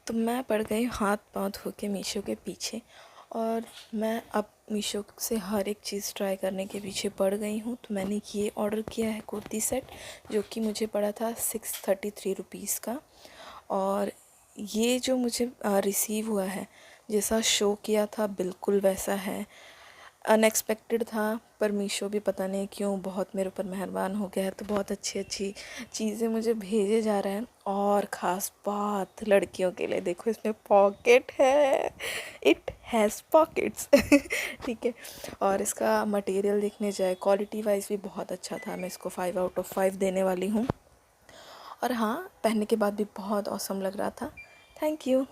तो मैं पड़ गई हाथ पाँव धो के मीशो के पीछे, और मैं अब मीशो से हर एक चीज़ ट्राई करने के पीछे पड़ गई हूँ। तो मैंने ये ऑर्डर किया है कुर्ती सेट, जो कि मुझे पड़ा था 633 रुपीज़ का। और ये जो मुझे रिसीव हुआ है, जैसा शो किया था बिल्कुल वैसा है। अनएक्सपेक्टेड था, पर मीशो भी पता नहीं क्यों बहुत मेरे ऊपर मेहरबान हो गया है, तो बहुत अच्छी अच्छी चीज़ें मुझे भेजे जा रहे हैं। और ख़ास बात लड़कियों के लिए, देखो इसमें पॉकेट है, इट हैज़ पॉकेट्स ठीक है। और इसका मटेरियल देखने जाए, क्वालिटी वाइज भी बहुत अच्छा था। मैं इसको 5 आउट ऑफ 5 देने वाली हूँ। और हाँ, पहनने के बाद भी बहुत ऑसम लग रहा था। Thank you.